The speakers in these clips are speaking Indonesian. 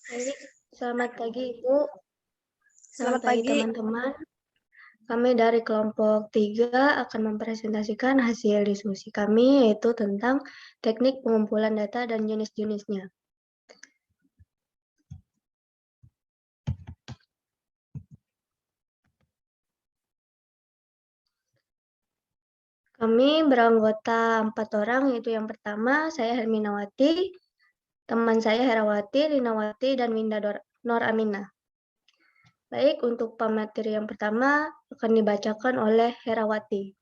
Baik, selamat pagi Ibu. Selamat Selamat pagi pagi. teman-teman. Kami dari kelompok 3 akan mempresentasikan hasil diskusi kami yaitu tentang teknik pengumpulan data dan jenis-jenisnya. Kami beranggota 4 orang, yaitu yang pertama saya Herminawati, teman saya Herawati, Rinawati, dan Winda Nur Aminah. Baik, untuk pemateri yang pertama akan dibacakan oleh Herawati.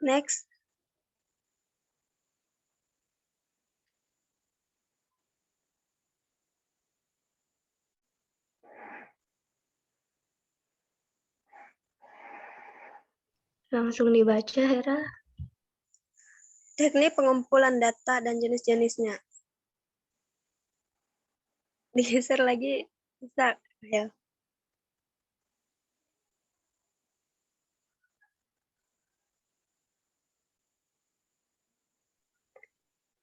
Next. Langsung dibaca, Hera. Teknik pengumpulan data dan jenis-jenisnya. Digeser lagi bisa ya.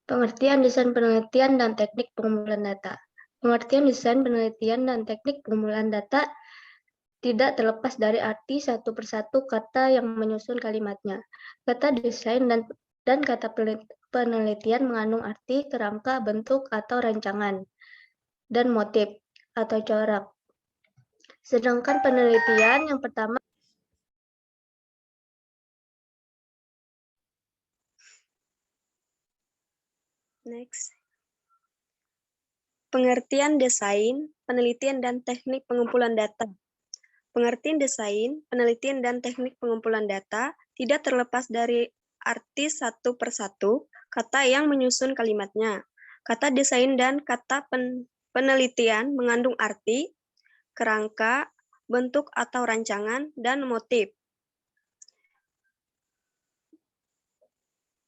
Pengertian desain penelitian dan teknik pengumpulan data. Pengertian desain penelitian dan teknik pengumpulan data tidak terlepas dari arti satu persatu kata yang menyusun kalimatnya. Kata desain dan kata penelitian mengandung arti, kerangka, bentuk, atau rancangan, dan motif atau corak. Sedangkan penelitian yang pertama Next. Pengertian desain, penelitian, dan teknik pengumpulan data. Pengertian desain, penelitian, dan teknik pengumpulan data tidak terlepas dari arti satu persatu kata yang menyusun kalimatnya. Kata desain dan kata penelitian mengandung arti, kerangka, bentuk atau rancangan, dan motif.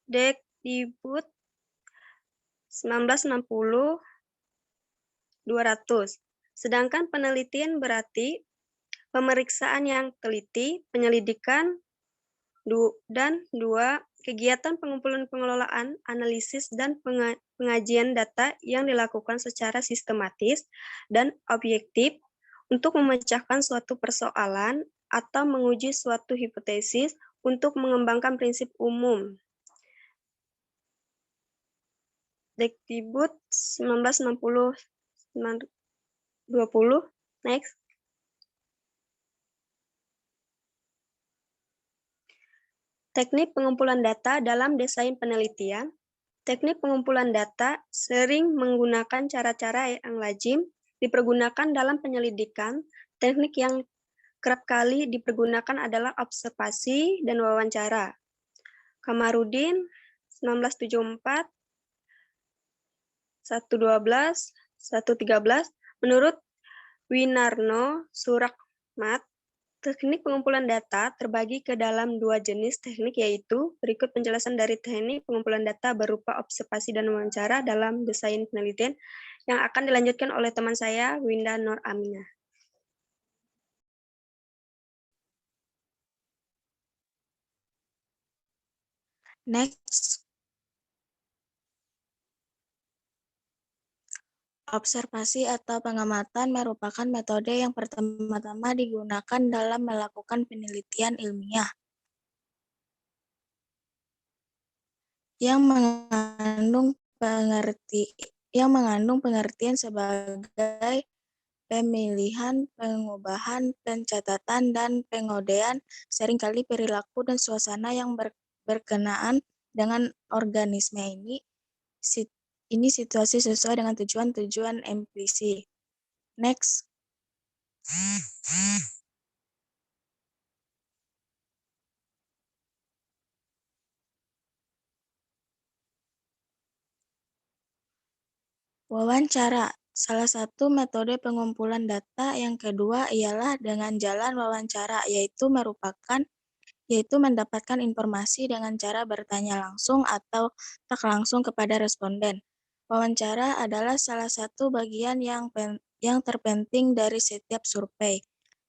Dekdikbud 1960 200. Sedangkan penelitian berarti pemeriksaan yang teliti, penyelidikan, dan 2. Kegiatan pengumpulan pengelolaan, analisis, dan pengajian data yang dilakukan secara sistematis dan objektif untuk memecahkan suatu persoalan atau menguji suatu hipotesis untuk mengembangkan prinsip umum. Dekdikbud 1960 20. Next. Teknik pengumpulan data dalam desain penelitian. Teknik pengumpulan data sering menggunakan cara-cara yang lazim dipergunakan dalam penyelidikan. Teknik yang kerap kali dipergunakan adalah observasi dan wawancara. Kamarudin 1974 112 113. Menurut Winarno Surakmat, teknik pengumpulan data terbagi ke dalam 2 jenis teknik, yaitu berikut penjelasan dari teknik pengumpulan data berupa observasi dan wawancara dalam desain penelitian yang akan dilanjutkan oleh teman saya, Winda Nur Aminah. Next. Observasi atau pengamatan merupakan metode yang pertama-tama digunakan dalam melakukan penelitian ilmiah yang mengandung pengertian sebagai pemilihan, pengubahan, pencatatan, dan pengodean seringkali perilaku dan suasana yang berkenaan dengan organisme ini situasi sesuai dengan tujuan-tujuan implisi. Next. Wawancara. Salah satu metode pengumpulan data yang kedua ialah dengan jalan wawancara, yaitu mendapatkan informasi dengan cara bertanya langsung atau tak langsung kepada responden. Wawancara adalah salah satu bagian yang terpenting dari setiap survei.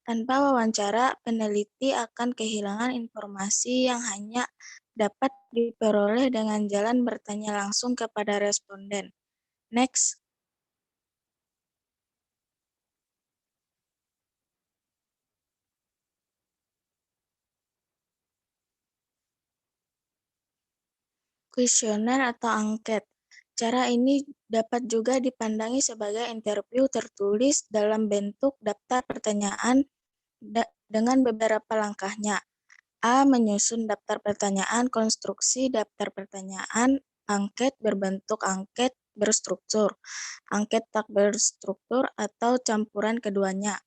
Tanpa wawancara, peneliti akan kehilangan informasi yang hanya dapat diperoleh dengan jalan bertanya langsung kepada responden. Next. Kuesioner atau angket. Cara ini dapat juga dipandangi sebagai interview tertulis dalam bentuk daftar pertanyaan dengan beberapa langkahnya. A. Menyusun daftar pertanyaan, konstruksi daftar pertanyaan, angket berbentuk angket berstruktur, angket tak berstruktur, atau campuran keduanya.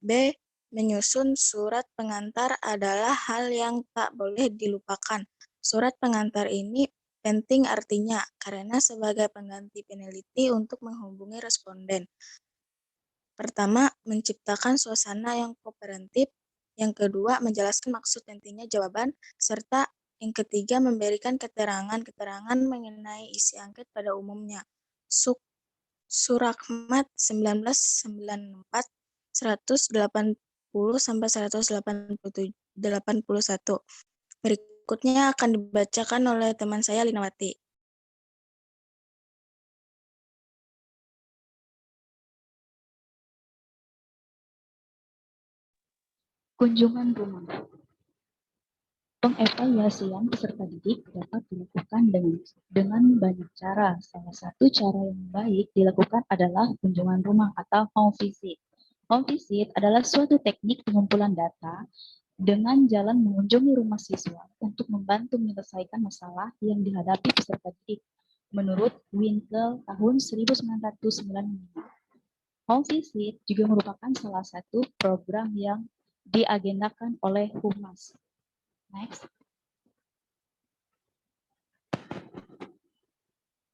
B. Menyusun surat pengantar adalah hal yang tak boleh dilupakan. Surat pengantar ini penting artinya karena sebagai pengganti peneliti untuk menghubungi responden. Pertama, menciptakan suasana yang kooperatif. Yang kedua, menjelaskan maksud pentingnya jawaban. Serta yang ketiga, memberikan keterangan-keterangan mengenai isi angket pada umumnya. Surahmat 1994, 180-181. Berikutnya akan dibacakan oleh teman saya, Linawati. Kunjungan rumah. Pengevaluasian peserta didik dapat dilakukan dengan banyak cara. Salah satu cara yang baik dilakukan adalah kunjungan rumah atau home visit. Home visit adalah suatu teknik pengumpulan data dengan jalan mengunjungi rumah siswa untuk membantu menyelesaikan masalah yang dihadapi peserta didik. Menurut Winkel tahun 1995, home visit juga merupakan salah satu program yang diagendakan oleh Humas. Next.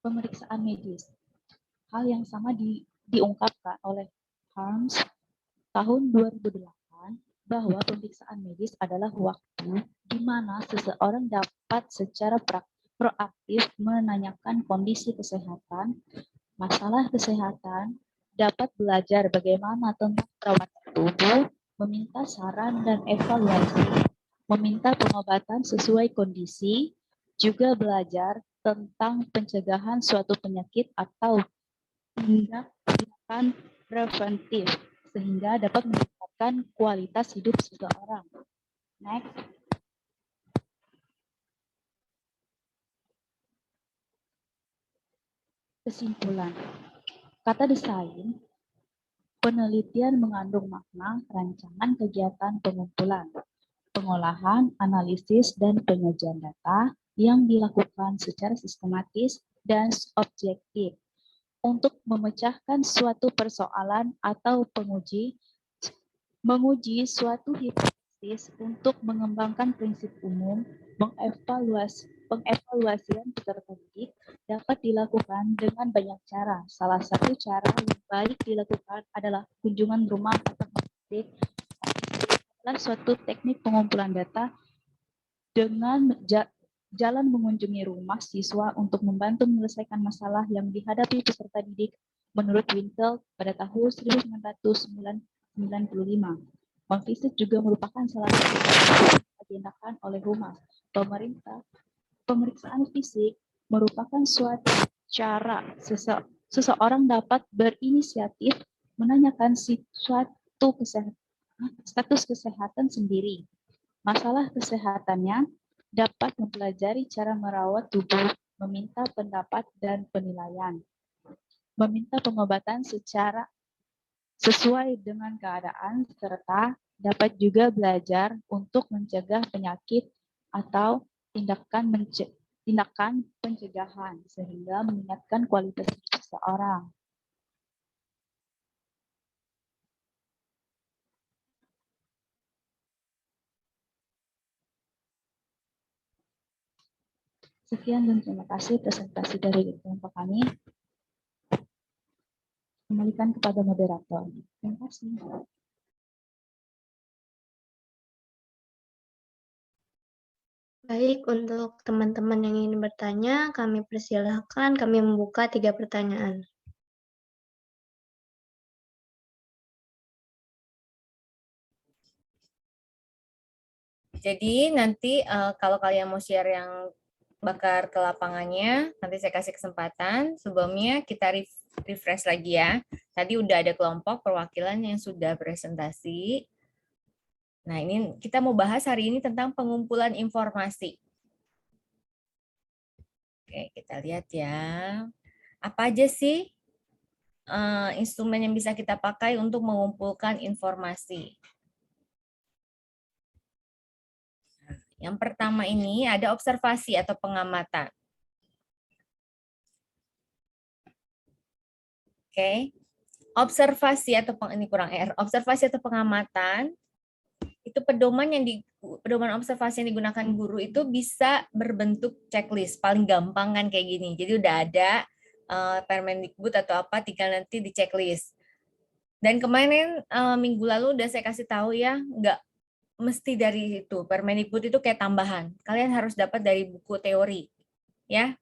Pemeriksaan medis. Hal yang sama diungkapkan oleh Harms tahun 2008 bahwa pemeriksaan medis adalah waktu di mana seseorang dapat secara proaktif menanyakan kondisi kesehatan, masalah kesehatan, dapat belajar bagaimana tentang perawatan tubuh, meminta saran dan evaluasi, meminta pengobatan sesuai kondisi, juga belajar tentang pencegahan suatu penyakit atau tindakan preventif sehingga dapat meningkatkan kualitas hidup seseorang. Next. Kesimpulan. Kata desain, penelitian mengandung makna rancangan kegiatan pengumpulan, pengolahan, analisis, dan penyajian data yang dilakukan secara sistematis dan objektif untuk memecahkan suatu persoalan atau menguji suatu hipotesis untuk mengembangkan prinsip umum. Pengevaluasian peserta didik dapat dilakukan dengan banyak cara. Salah satu cara yang baik dilakukan adalah kunjungan rumah atau visit. Adalah suatu teknik pengumpulan data dengan jalan mengunjungi rumah siswa untuk membantu menyelesaikan masalah yang dihadapi peserta didik menurut Winkel pada tahun 1995. Home visit juga merupakan salah satu yang diagendakan oleh Humas. Pemeriksaan fisik merupakan suatu cara seseorang dapat berinisiatif menanyakan status kesehatan sendiri. Masalah kesehatannya dapat mempelajari cara merawat tubuh, meminta pendapat dan penilaian, meminta pengobatan secara sesuai dengan keadaan, serta dapat juga belajar untuk mencegah penyakit atau tindakan pencegahan sehingga meningkatkan kualitas hidup seseorang. Sekian dan terima kasih presentasi dari kelompok kami. Kembalikan kepada moderator. Terima kasih. Baik, untuk teman-teman yang ingin bertanya, kami persilahkan, kami membuka 3 pertanyaan. Jadi nanti kalau kalian mau share yang bakar ke lapangannya, nanti saya kasih kesempatan. Sebelumnya kita refresh lagi ya. Tadi udah ada kelompok perwakilan yang sudah presentasi. Nah, ini kita mau bahas hari ini tentang pengumpulan informasi. Oke, kita lihat ya. Apa aja sih instrumen yang bisa kita pakai untuk mengumpulkan informasi? Yang pertama ini ada observasi atau pengamatan. Oke. Observasi atau observasi atau pengamatan itu pedoman observasi yang digunakan guru itu bisa berbentuk checklist, paling gampang kan kayak gini. Jadi udah ada Permendikbud atau apa, tinggal nanti di checklist. Dan kemarin minggu lalu udah saya kasih tahu ya, nggak mesti dari itu. Permendikbud itu kayak tambahan. Kalian harus dapat dari buku teori, ya,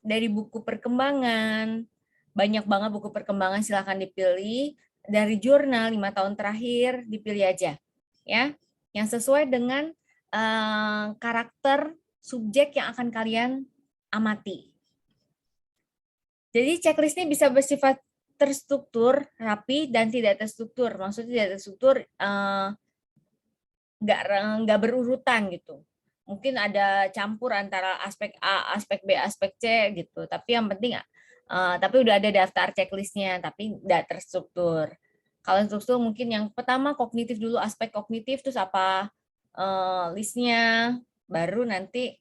dari buku perkembangan. Banyak banget buku perkembangan, silahkan dipilih. Dari jurnal 5 tahun terakhir, dipilih aja. Ya, yang sesuai dengan karakter subjek yang akan kalian amati. Jadi checklist ini bisa bersifat terstruktur, rapi, dan tidak terstruktur. Maksudnya tidak terstruktur nggak berurutan gitu. Mungkin ada campur antara aspek A, aspek B, aspek C gitu. Tapi yang penting tapi udah ada daftar checklistnya, tapi nggak terstruktur. Kalau struktur mungkin yang pertama kognitif dulu, aspek kognitif, terus apa listnya, baru nanti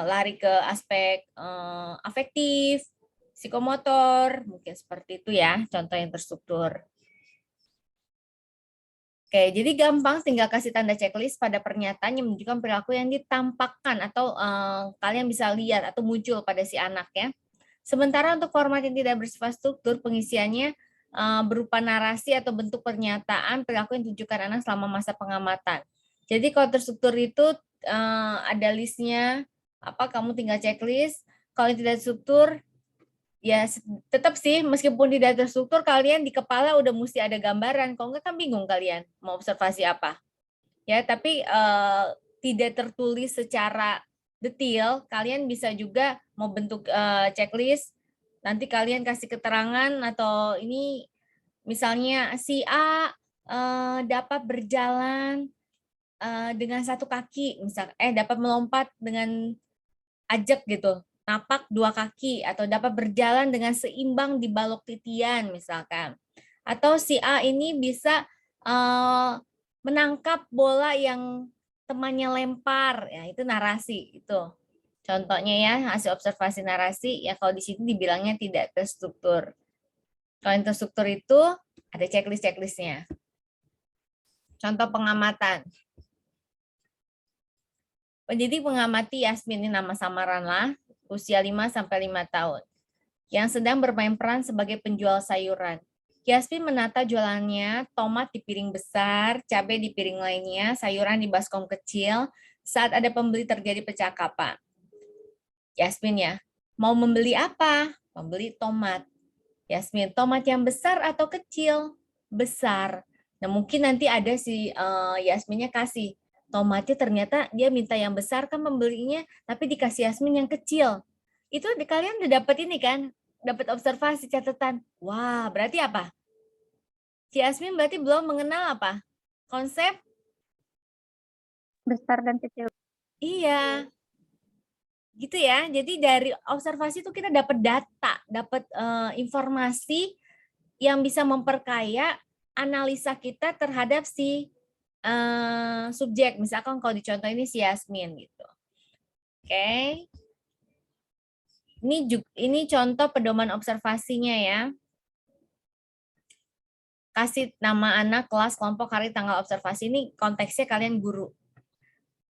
lari ke aspek afektif, psikomotor, mungkin seperti itu ya, contoh yang terstruktur. Oke, jadi gampang tinggal kasih tanda checklist pada pernyataan yang menunjukkan perilaku yang ditampakkan atau kalian bisa lihat atau muncul pada si anak ya. Sementara untuk format yang tidak bersifat struktur, pengisiannya berupa narasi atau bentuk pernyataan perilaku yang ditunjukkan anak selama masa pengamatan. Jadi kalau terstruktur itu ada listnya, kamu tinggal checklist. Kalau tidak struktur, ya tetap sih meskipun tidak terstruktur kalian di kepala udah mesti ada gambaran, kalau enggak kan bingung kalian mau observasi apa ya. Tapi tidak tertulis secara detail, kalian bisa juga mau bentuk checklist, nanti kalian kasih keterangan atau ini misalnya si A dapat berjalan dengan satu kaki, dapat melompat dengan ajak gitu, napak dua kaki, atau dapat berjalan dengan seimbang di balok titian misalkan. Atau si A ini bisa menangkap bola yang temannya lempar, ya itu narasi itu. Contohnya ya, hasil observasi narasi, ya kalau di sini dibilangnya tidak terstruktur. Kalau yang terstruktur itu ada checklist-checklistnya. Contoh pengamatan. Pendidik mengamati Yasmin, ini nama samaran lah, usia 5-5 tahun, yang sedang bermain peran sebagai penjual sayuran. Yasmin menata jualannya, tomat di piring besar, cabai di piring lainnya, sayuran di baskom kecil. Saat ada pembeli terjadi percakapan. Yasmin ya, mau membeli apa? Membeli tomat. Yasmin, tomat yang besar atau kecil? Besar. Nah mungkin nanti ada si Yasminnya kasih, tomatnya ternyata dia minta yang besar kan pembelinya, tapi dikasih Yasmin yang kecil. Itu kalian udah dapat ini kan? Dapat observasi catatan. Wah, berarti apa? Si Yasmin berarti belum mengenal apa? Konsep Besar dan kecil. iya. Gitu ya. Jadi dari observasi itu kita dapat data, dapat informasi yang bisa memperkaya analisa kita terhadap si subjek. Misalkan kalau di contoh ini si Yasmin gitu. Oke. Ini contoh pedoman observasinya ya. Kasih nama anak, kelas, kelompok, hari, tanggal observasi. Ini konteksnya kalian guru.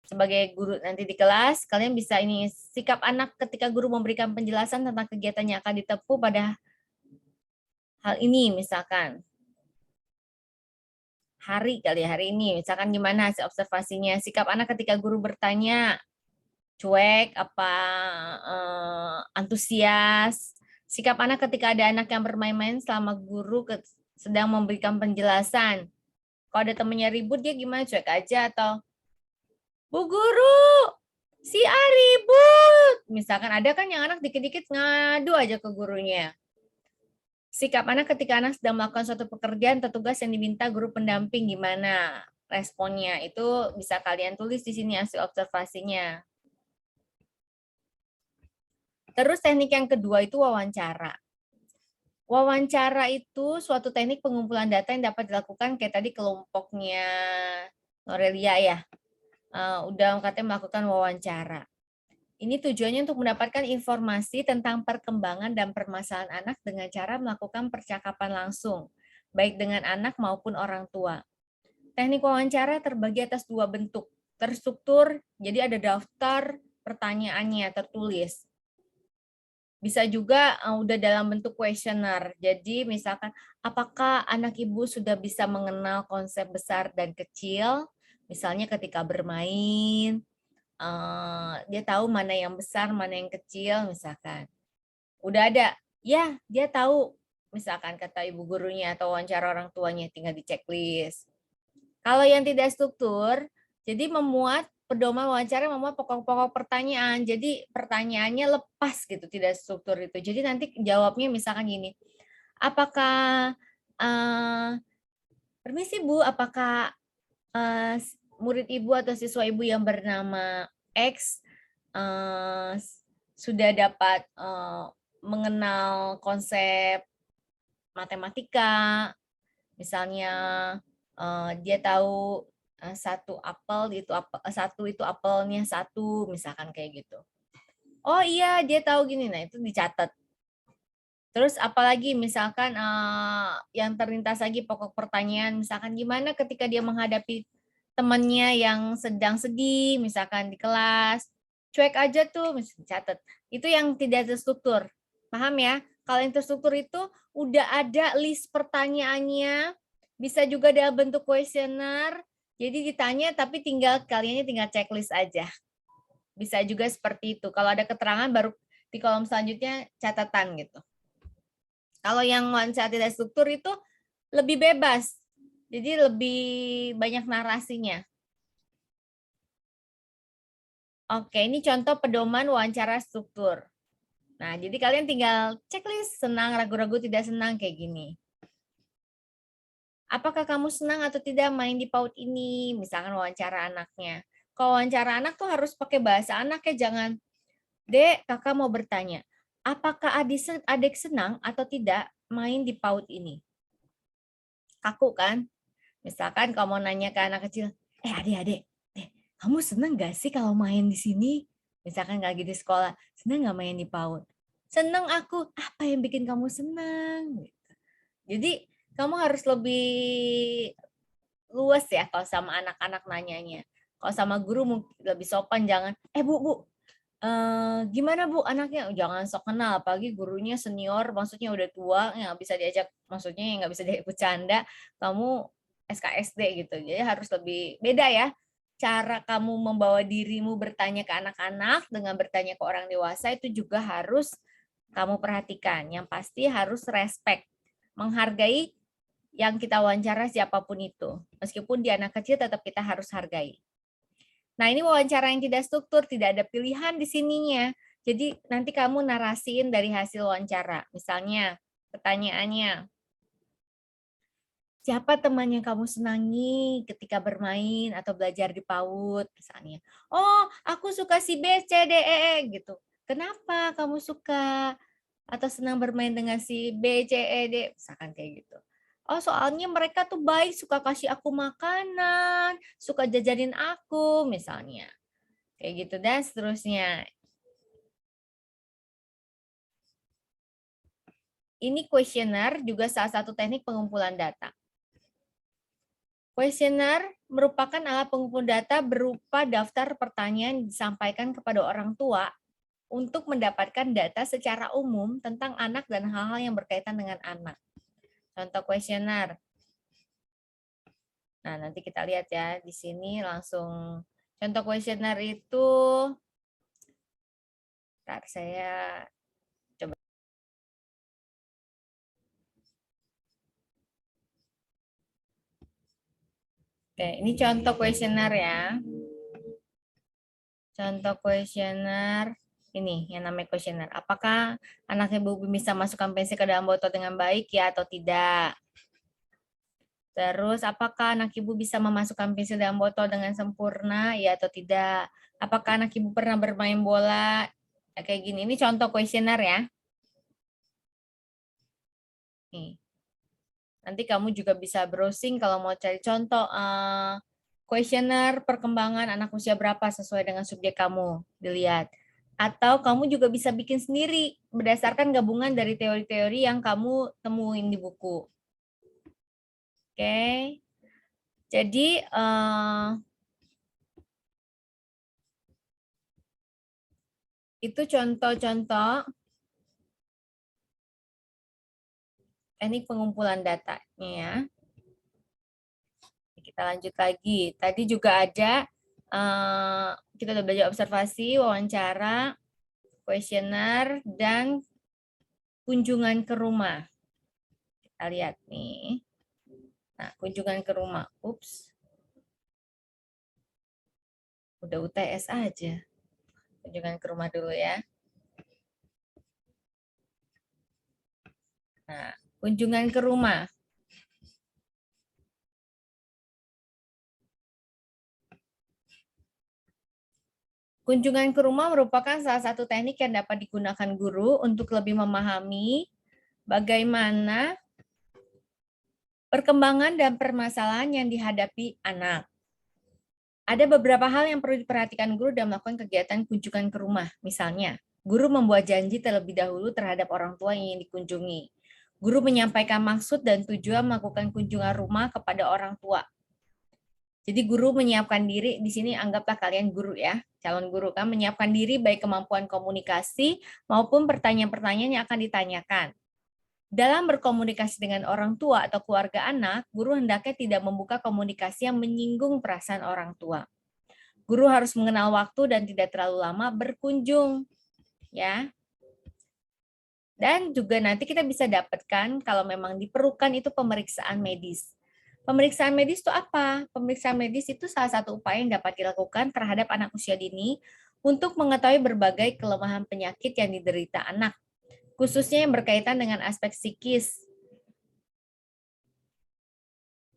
Sebagai guru nanti di kelas, kalian bisa ini sikap anak ketika guru memberikan penjelasan tentang kegiatan yang akan ditempuh pada hal ini misalkan. Hari ini, misalkan gimana hasil observasinya. Sikap anak ketika guru bertanya, cuek, apa antusias. Sikap anak ketika ada anak yang bermain-main selama guru sedang memberikan penjelasan. Kalau ada temennya ribut, dia gimana, cuek aja atau Bu Guru, si A ribut. Misalkan ada kan yang anak dikit-dikit ngadu aja ke gurunya. Sikap anak ketika anak sedang melakukan suatu pekerjaan atau tugas yang diminta guru pendamping gimana responnya. Itu bisa kalian tulis di sini hasil observasinya. Terus teknik yang kedua itu wawancara. Wawancara itu suatu teknik pengumpulan data yang dapat dilakukan kayak tadi kelompoknya Norelia ya. Udah katanya melakukan wawancara. Ini tujuannya untuk mendapatkan informasi tentang perkembangan dan permasalahan anak dengan cara melakukan percakapan langsung, baik dengan anak maupun orang tua. Teknik wawancara terbagi atas dua bentuk, terstruktur, jadi ada daftar pertanyaannya tertulis. Bisa juga udah dalam bentuk kuesioner. Jadi misalkan apakah anak ibu sudah bisa mengenal konsep besar dan kecil? Misalnya ketika bermain, dia tahu mana yang besar, mana yang kecil misalkan. Udah ada, ya dia tahu misalkan kata ibu gurunya atau wawancara orang tuanya tinggal di checklist. Kalau yang tidak struktur, jadi memuat pedoman wawancara memuat pokok-pokok pertanyaan. Jadi pertanyaannya lepas gitu, tidak struktur itu. Jadi nanti jawabnya misalkan gini, apakah, permisi Bu, apakah murid ibu atau siswa ibu yang bernama X sudah dapat mengenal konsep matematika, misalnya dia tahu satu apel itu apelnya satu, misalkan kayak gitu. Oh iya, dia tahu gini, nah itu dicatat. Terus apalagi misalkan yang terlintas lagi pokok pertanyaan, misalkan gimana ketika dia menghadapi temannya yang sedang sedih, misalkan di kelas, cuek aja tuh, misalkan catat. Itu yang tidak terstruktur, paham ya? Kalau yang terstruktur itu udah ada list pertanyaannya, bisa juga dalam bentuk kuesioner, jadi ditanya tapi kaliannya tinggal checklist aja. Bisa juga seperti itu. Kalau ada keterangan baru di kolom selanjutnya catatan gitu. Kalau yang wawancara tidak struktur itu lebih bebas, jadi lebih banyak narasinya. Oke, ini contoh pedoman wawancara struktur. Nah, jadi kalian tinggal checklist senang, ragu-ragu, tidak senang kayak gini. Apakah kamu senang atau tidak main di PAUD ini? Misalkan wawancara anaknya. Kalau wawancara anak tuh harus pakai bahasa anak ya, jangan, Dek, kakak mau bertanya, apakah adik senang atau tidak main di PAUD ini? Kaku kan? Misalkan kamu nanya ke anak kecil, adik-adik, kamu senang gak sih kalau main di sini? Misalkan lagi di sekolah, senang gak main di PAUD? Senang aku, apa yang bikin kamu senang? Jadi kamu harus lebih luas ya kalau sama anak-anak nanyanya. Kalau sama guru mungkin lebih sopan, jangan, Bu, gimana Bu anaknya? Jangan sok kenal, apalagi gurunya senior, maksudnya udah tua, nggak bisa diajak, maksudnya nggak bisa diajak bercanda, kamu SKSD gitu. Jadi harus lebih beda ya. Cara kamu membawa dirimu bertanya ke anak-anak dengan bertanya ke orang dewasa itu juga harus kamu perhatikan. Yang pasti harus respect, menghargai yang kita wawancara siapapun itu. Meskipun dia anak kecil tetap kita harus hargai. Nah, ini wawancara yang tidak struktur, tidak ada pilihan di sininya. Jadi nanti kamu narasiin dari hasil wawancara. Misalnya, pertanyaannya, siapa teman yang kamu senangi ketika bermain atau belajar di PAUD misalnya? Oh, aku suka si B, C, D, E, gitu. Kenapa kamu suka atau senang bermain dengan si B, C, E, D? Misalkan kayak gitu. Oh, soalnya mereka tuh baik, suka kasih aku makanan, suka jajanin aku, misalnya. Kayak gitu, dan seterusnya. Ini kuesioner juga salah satu teknik pengumpulan data. Kuesioner merupakan alat pengumpul data berupa daftar pertanyaan yang disampaikan kepada orang tua untuk mendapatkan data secara umum tentang anak dan hal-hal yang berkaitan dengan anak. Contoh kuesioner. Nah, nanti kita lihat ya di sini langsung. Contoh kuesioner itu, ntar saya coba. Oke, ini contoh kuesioner ya. Contoh kuesioner ini yang namanya kuesioner. Apakah anak ibu bisa masukkan pensil ke dalam botol dengan baik ya atau tidak? Terus apakah anak ibu bisa memasukkan pensil dalam botol dengan sempurna ya atau tidak? Apakah anak ibu pernah bermain bola? Ya, kayak gini. Ini contoh kuesioner ya. Nih. Nanti kamu juga bisa browsing kalau mau cari contoh kuesioner perkembangan anak usia berapa sesuai dengan subjek kamu, dilihat. Atau kamu juga bisa bikin sendiri berdasarkan gabungan dari teori-teori yang kamu temuin di buku. Oke. Jadi itu contoh-contoh teknik pengumpulan datanya ya. Kita lanjut lagi. Tadi juga ada kita udah belajar observasi, wawancara, kuesioner, dan kunjungan ke rumah. Kita lihat nih. Nah, kunjungan ke rumah. Ups. Udah UTS aja. Kunjungan ke rumah dulu ya. Nah, kunjungan ke rumah. Kunjungan ke rumah merupakan salah satu teknik yang dapat digunakan guru untuk lebih memahami bagaimana perkembangan dan permasalahan yang dihadapi anak. Ada beberapa hal yang perlu diperhatikan guru dalam melakukan kegiatan kunjungan ke rumah. Misalnya, guru membuat janji terlebih dahulu terhadap orang tua yang ingin dikunjungi. Guru menyampaikan maksud dan tujuan melakukan kunjungan rumah kepada orang tua. Jadi guru menyiapkan diri, di sini anggaplah kalian guru ya, calon guru kan, menyiapkan diri baik kemampuan komunikasi maupun pertanyaan-pertanyaan yang akan ditanyakan. Dalam berkomunikasi dengan orang tua atau keluarga anak, guru hendaknya tidak membuka komunikasi yang menyinggung perasaan orang tua. Guru harus mengenal waktu dan tidak terlalu lama berkunjung, ya. Dan juga nanti kita bisa dapatkan kalau memang diperlukan itu pemeriksaan medis. Pemeriksaan medis itu apa? Pemeriksaan medis itu salah satu upaya yang dapat dilakukan terhadap anak usia dini untuk mengetahui berbagai kelemahan penyakit yang diderita anak, khususnya yang berkaitan dengan aspek psikis,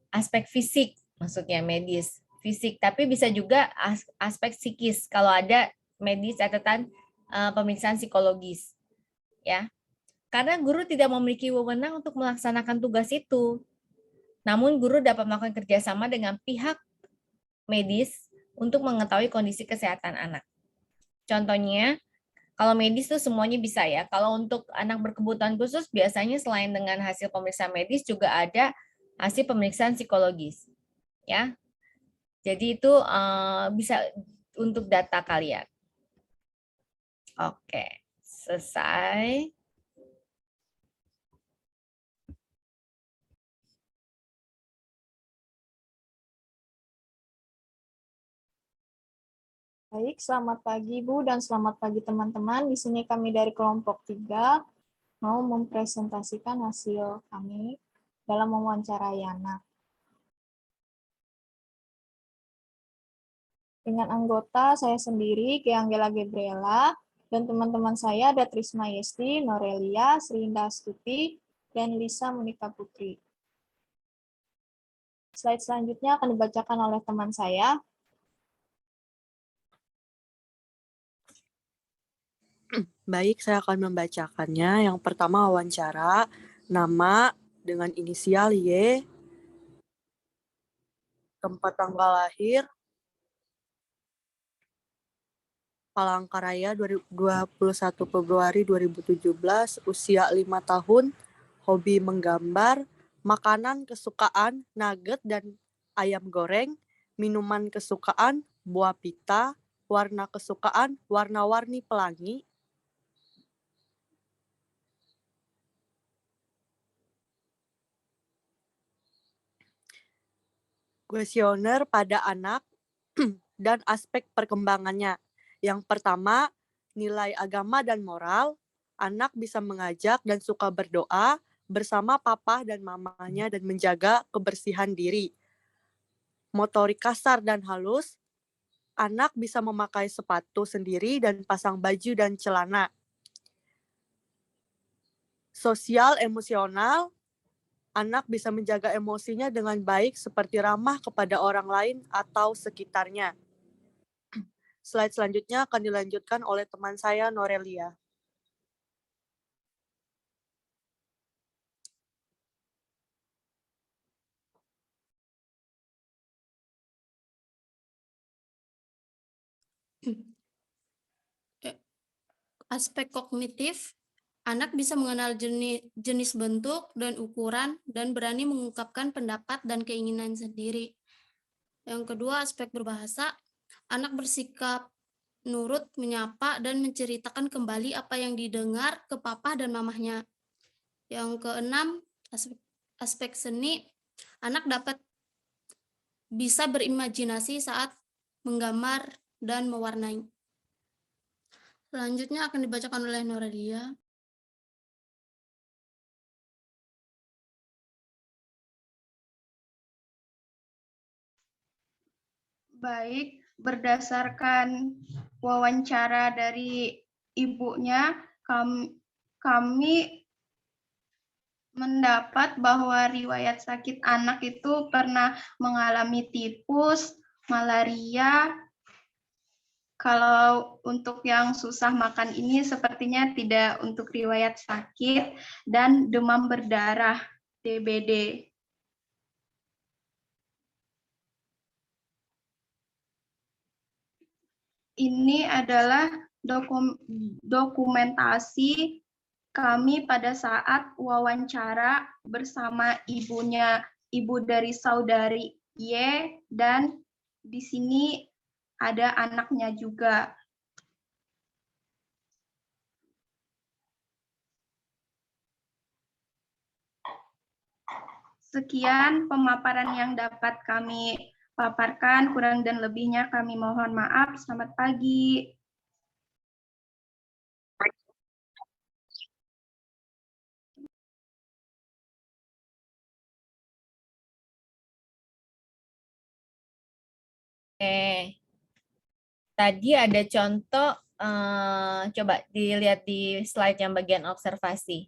aspek fisik, maksudnya medis, fisik, tapi bisa juga aspek psikis kalau ada medis catatan pemeriksaan psikologis, ya. Karena guru tidak memiliki wewenang untuk melaksanakan tugas itu. Namun guru dapat melakukan kerjasama dengan pihak medis untuk mengetahui kondisi kesehatan anak. Contohnya, kalau medis tuh semuanya bisa ya. Kalau untuk anak berkebutuhan khusus, biasanya selain dengan hasil pemeriksaan medis juga ada hasil pemeriksaan psikologis, ya. Jadi itu bisa untuk data kalian. Oke, selesai. Baik, selamat pagi Bu dan selamat pagi teman-teman. Di sini kami dari kelompok 3 mau mempresentasikan hasil kami dalam mewawancarai anak. Dengan anggota saya sendiri, Ki Anggela Gabriela, dan teman-teman saya ada Trisma Yesti, Norelia, Sri Indah Astuti, dan Lisa Monika Putri. Slide selanjutnya akan dibacakan oleh teman saya. Baik, saya akan membacakannya. Yang pertama wawancara, nama dengan inisial Y, tempat tanggal lahir, Palangkaraya 21 Februari 2017, usia 5 tahun, hobi menggambar, makanan kesukaan, nugget dan ayam goreng, minuman kesukaan, buah pita, warna kesukaan, warna-warni pelangi, kuesioner pada anak dan aspek perkembangannya. Yang pertama, nilai agama dan moral. Anak bisa mengajak dan suka berdoa bersama papa dan mamanya dan menjaga kebersihan diri. Motorik kasar dan halus. Anak bisa memakai sepatu sendiri dan pasang baju dan celana. Sosial emosional, anak bisa menjaga emosinya dengan baik seperti ramah kepada orang lain atau sekitarnya. Slide selanjutnya akan dilanjutkan oleh teman saya, Norelia. Aspek kognitif, anak bisa mengenal jenis bentuk dan ukuran dan berani mengungkapkan pendapat dan keinginan sendiri. Yang kedua, aspek berbahasa, anak bersikap nurut, menyapa, dan menceritakan kembali apa yang didengar ke papa dan mamahnya. Yang keenam, aspek seni, anak dapat bisa berimajinasi saat menggambar dan mewarnai. Selanjutnya akan dibacakan oleh Norelia. Baik, berdasarkan wawancara dari ibunya, kami mendapat bahwa riwayat sakit anak itu pernah mengalami tipus, malaria. Kalau untuk yang susah makan ini sepertinya tidak untuk riwayat sakit, dan demam berdarah, DBD. Ini adalah dokumentasi kami pada saat wawancara bersama ibunya, ibu dari saudari Y, dan di sini ada anaknya juga. Sekian pemaparan yang dapat kami paparkan, kurang dan lebihnya kami mohon maaf. Selamat pagi. Oke. Tadi ada contoh, coba dilihat di slide yang bagian observasi.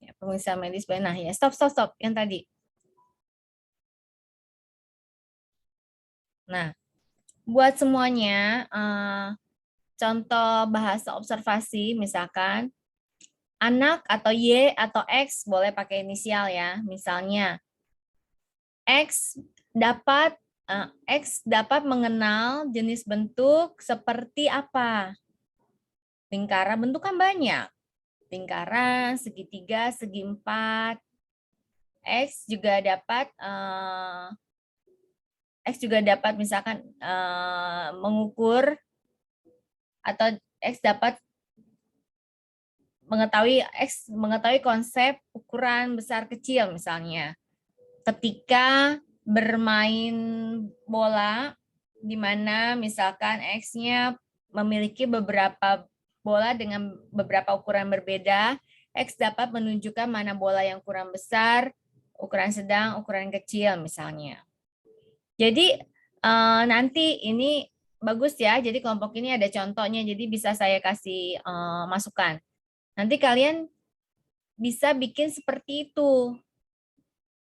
Ya, pemeriksaan medis. Nah, ya, stop. Yang tadi. Nah, buat semuanya, contoh bahasa observasi, misalkan, anak atau Y atau X boleh pakai inisial ya. Misalnya, X dapat mengenal jenis bentuk seperti apa? Lingkaran, bentuk kan banyak. Lingkaran, segitiga, segi empat. X juga dapat misalkan mengukur, atau X dapat mengetahui konsep ukuran besar kecil misalnya. Ketika bermain bola, di mana misalkan X-nya memiliki beberapa bola dengan beberapa ukuran berbeda, X dapat menunjukkan mana bola yang ukuran besar, ukuran sedang, ukuran kecil misalnya. Jadi nanti ini bagus ya, jadi kelompok ini ada contohnya, jadi bisa saya kasih masukan. Nanti kalian bisa bikin seperti itu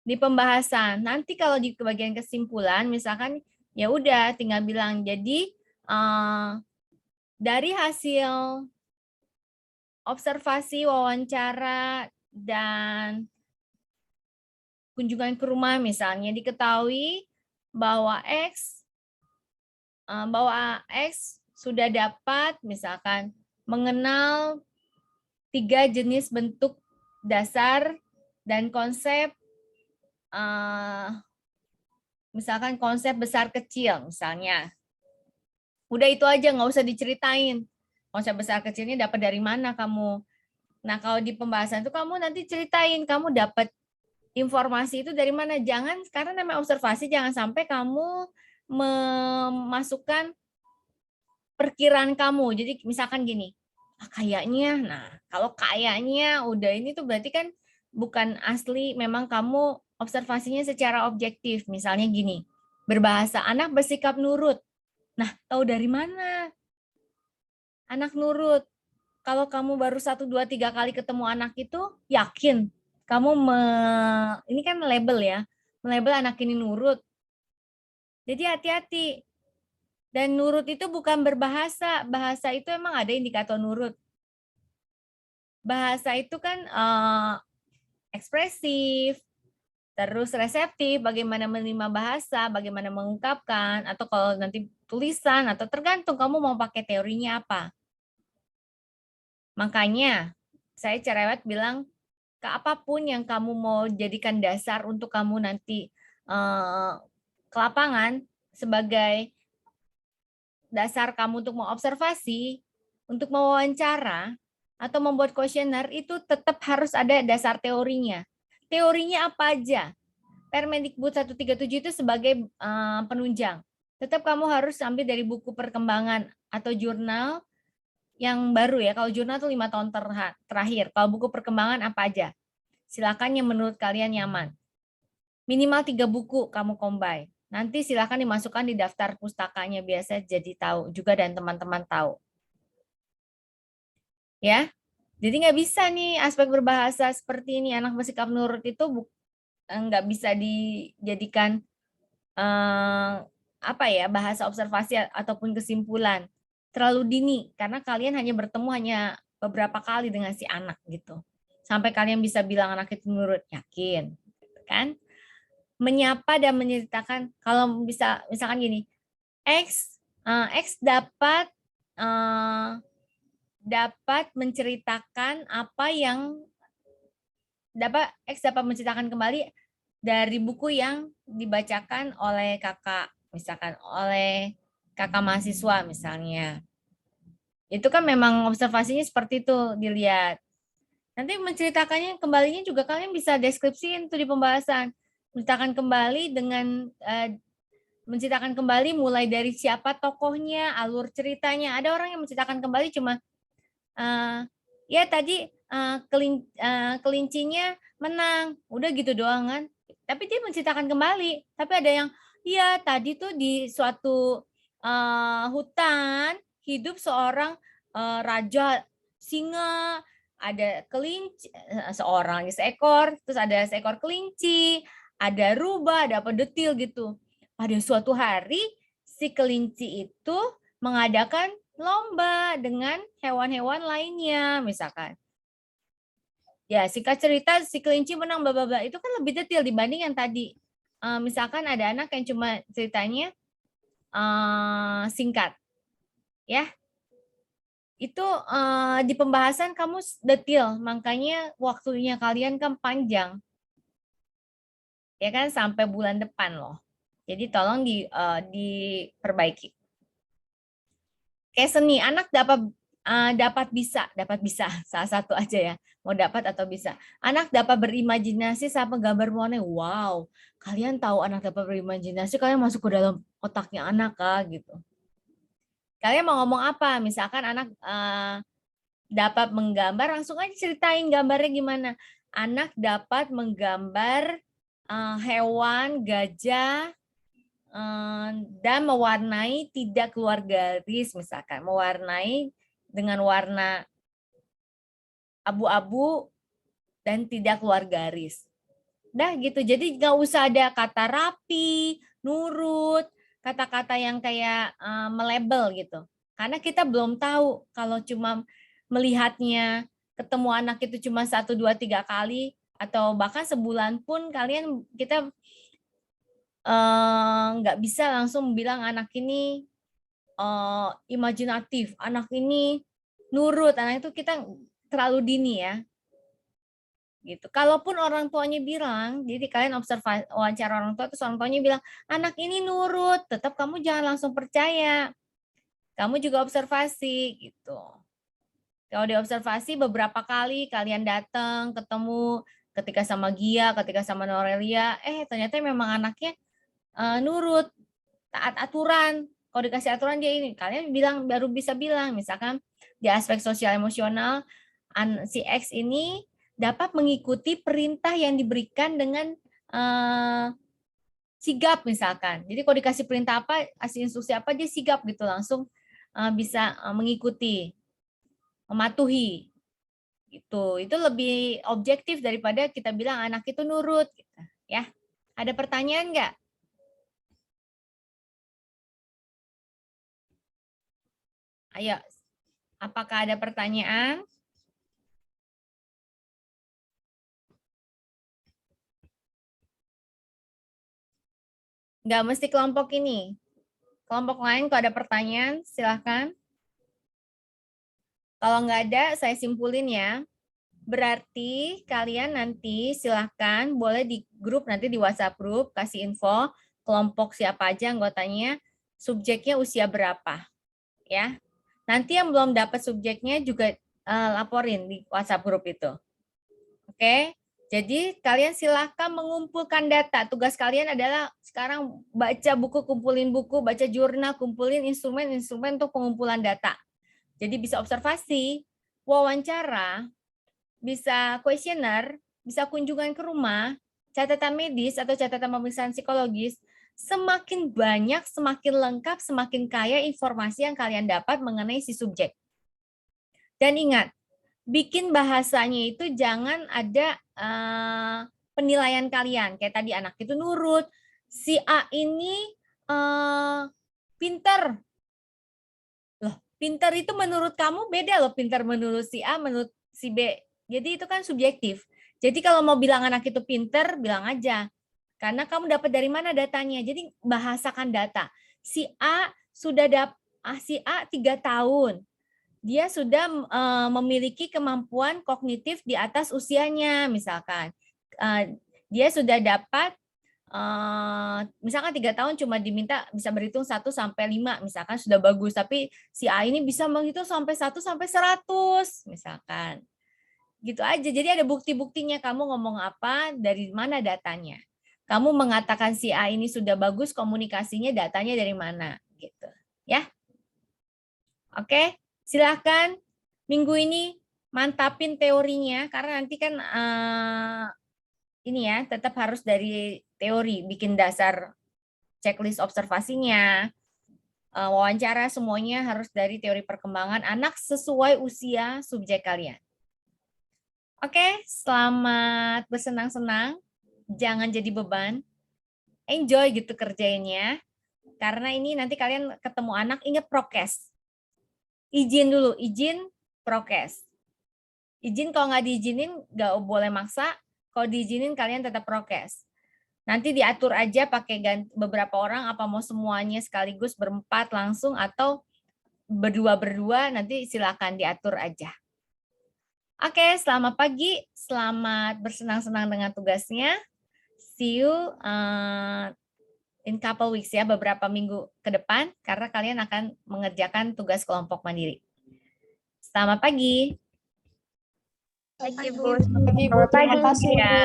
di pembahasan. Nanti kalau di bagian kesimpulan, misalkan ya udah tinggal bilang, jadi dari hasil observasi, wawancara, dan kunjungan ke rumah misalnya diketahui bahwa X sudah dapat misalkan mengenal 3 jenis bentuk dasar dan konsep, misalkan konsep besar kecil misalnya. Udah itu aja, nggak usah diceritain. Konsep besar kecilnya dapat dari mana kamu. Nah, kalau di pembahasan itu kamu nanti ceritain kamu dapat informasi itu dari mana. Jangan, karena namanya observasi, jangan sampai kamu memasukkan perkiraan kamu. Jadi misalkan gini, kayaknya, nah kalau kayaknya udah ini tuh berarti kan bukan asli, memang kamu observasinya secara objektif. Misalnya gini, berbahasa, anak bersikap nurut. Nah, tahu dari mana? Anak nurut. Kalau kamu baru 1, 2, 3 kali ketemu anak itu, yakin kamu ini kan label ya, melabel anak ini nurut. Jadi hati-hati. Dan nurut itu bukan berbahasa. Bahasa itu emang ada indikator nurut. Bahasa itu kan ekspresif, terus reseptif, bagaimana menerima bahasa, bagaimana mengungkapkan, atau kalau nanti tulisan, atau tergantung kamu mau pakai teorinya apa. Makanya saya cerewet bilang, ke apapun yang kamu mau jadikan dasar untuk kamu nanti ke lapangan sebagai dasar kamu untuk mengobservasi, untuk mewawancara, atau membuat kuesioner, itu tetap harus ada dasar teorinya. Teorinya apa aja? Permendikbud 137 itu sebagai penunjang. Tetap kamu harus ambil dari buku perkembangan atau jurnal yang baru ya. Kalau jurnal itu 5 tahun terakhir. Kalau buku perkembangan apa aja? Silakan yang menurut kalian nyaman. Minimal 3 buku kamu combine. Nanti silakan dimasukkan di daftar pustakanya, biasa jadi tahu juga dan teman-teman tahu. Ya, jadi nggak bisa nih aspek berbahasa seperti ini, anak bersikap nurut itu nggak bisa dijadikan bahasa observasi ataupun kesimpulan. Terlalu dini, karena kalian hanya bertemu beberapa kali dengan si anak gitu. Sampai kalian bisa bilang anak itu nurut, yakin, kan? Menyapa dan menceritakan, kalau bisa misalkan gini, X dapat menceritakan apa yang X dapat menceritakan kembali dari buku yang dibacakan oleh kakak, misalkan oleh kakak mahasiswa misalnya. Itu kan memang observasinya seperti itu dilihat. Nanti menceritakannya kembalinya juga kalian bisa deskripsiin tuh di pembahasan. Menceritakan kembali dengan menceritakan kembali mulai dari siapa tokohnya, alur ceritanya. Ada orang yang menceritakan kembali cuma ya tadi kelincinya menang, udah gitu doang kan. Tapi dia menceritakan kembali. Tapi ada yang ya tadi tuh di suatu hutan hidup seorang raja singa, ada kelinci seekor, terus ada seekor kelinci, ada rubah, ada apa detil gitu. Pada suatu hari si kelinci itu mengadakan lomba dengan hewan-hewan lainnya misalkan. Ya, singkat cerita si kelinci menang bla bla bla. Itu kan lebih detail dibanding yang tadi. Misalkan ada anak yang cuma ceritanya singkat. Ya. Itu di pembahasan kamu detail, makanya waktunya kalian kan panjang. Ya kan sampai bulan depan loh. Jadi tolong diperbaiki. Kayak seni, anak dapat bisa salah satu aja ya, mau dapat atau bisa. Anak dapat berimajinasi saat menggambar warna. Wow, kalian tahu anak dapat berimajinasi, kalian masuk ke dalam otaknya anak kah gitu. Kalian mau ngomong apa? Misalkan anak dapat menggambar, langsung aja ceritain gambarnya gimana. Anak dapat menggambar hewan, gajah, dan mewarnai tidak keluar garis, misalkan mewarnai dengan warna abu-abu dan tidak keluar garis. Dah gitu, jadi nggak usah ada kata rapi, nurut, kata-kata yang kayak melabel gitu. Karena kita belum tahu kalau cuma melihatnya ketemu anak itu cuma 1, 2, 3 kali atau bahkan sebulan pun kita nggak bisa langsung bilang anak ini imajinatif, anak ini nurut, anak itu kita terlalu dini ya. Gitu. Kalaupun orang tuanya bilang, jadi kalian wawancara orang tua terus orang tuanya bilang anak ini nurut, tetap kamu jangan langsung percaya. Kamu juga observasi gitu. Kalau diobservasi beberapa kali kalian datang, ketemu ketika sama Gia, ketika sama Norelia, ternyata memang anaknya nurut, taat aturan. Kalau dikasih aturan dia ini, kalian baru bisa bilang, misalkan di aspek sosial emosional, si X ini dapat mengikuti perintah yang diberikan dengan sigap misalkan. Jadi kalau dikasih perintah apa, kasih instruksi apa, dia sigap gitu, langsung bisa mengikuti, mematuhi. Gitu. Itu lebih objektif daripada kita bilang anak itu nurut. Gitu, ya. Ada pertanyaan nggak? Ayo, apakah ada pertanyaan? Nggak mesti kelompok ini. Kelompok lain kalau ada pertanyaan, silahkan. Kalau nggak ada, saya simpulin ya. Berarti kalian nanti silahkan boleh di grup, nanti di WhatsApp grup, kasih info kelompok siapa aja anggotanya, subjeknya usia berapa. Ya. Nanti yang belum dapat subjeknya juga laporin di WhatsApp grup itu. Oke? Jadi kalian silahkan mengumpulkan data. Tugas kalian adalah sekarang baca buku, kumpulin buku, baca jurnal, kumpulin instrumen-instrumen untuk pengumpulan data. Jadi bisa observasi, wawancara, bisa kuesioner, bisa kunjungan ke rumah, catatan medis atau catatan pemeriksaan psikologis. Semakin banyak, semakin lengkap, semakin kaya informasi yang kalian dapat mengenai si subjek. Dan ingat, bikin bahasanya itu jangan ada penilaian kalian. Kayak tadi anak itu nurut, si A ini pinter. Loh, pinter itu menurut kamu beda loh, pinter menurut si A, menurut si B. Jadi itu kan subjektif. Jadi kalau mau bilang anak itu pinter, bilang aja. Karena kamu dapat dari mana datanya. Jadi bahasakan data. Si A sudah si A 3 tahun. Dia sudah memiliki kemampuan kognitif di atas usianya, misalkan. Dia sudah dapat, misalkan 3 tahun cuma diminta bisa berhitung 1 sampai 5, misalkan sudah bagus. Tapi si A ini bisa menghitung sampai 1 sampai 100, misalkan. Gitu aja. Jadi ada bukti-buktinya kamu ngomong apa, dari mana datanya. Kamu mengatakan si A ini sudah bagus komunikasinya, datanya dari mana, gitu. Ya. Oke. Silahkan minggu ini mantapin teorinya, karena nanti kan ini ya tetap harus dari teori, bikin dasar checklist observasinya, wawancara semuanya harus dari teori perkembangan anak sesuai usia subjek kalian. Oke, selamat bersenang-senang, jangan jadi beban, enjoy gitu kerjainnya, karena ini nanti kalian ketemu anak, ingat prokes. Izin dulu, izin, prokes. Izin kalau nggak diizinin, nggak boleh maksa. Kalau diizinin, kalian tetap prokes. Nanti diatur aja pakai beberapa orang, apa mau semuanya sekaligus berempat langsung, atau berdua-berdua, nanti silakan diatur aja. Oke, selamat pagi. Selamat bersenang-senang dengan tugasnya. See you in couple weeks ya, beberapa minggu ke depan, karena kalian akan mengerjakan tugas kelompok mandiri. Selamat pagi. Pagi, Bu. Terima kasih ya.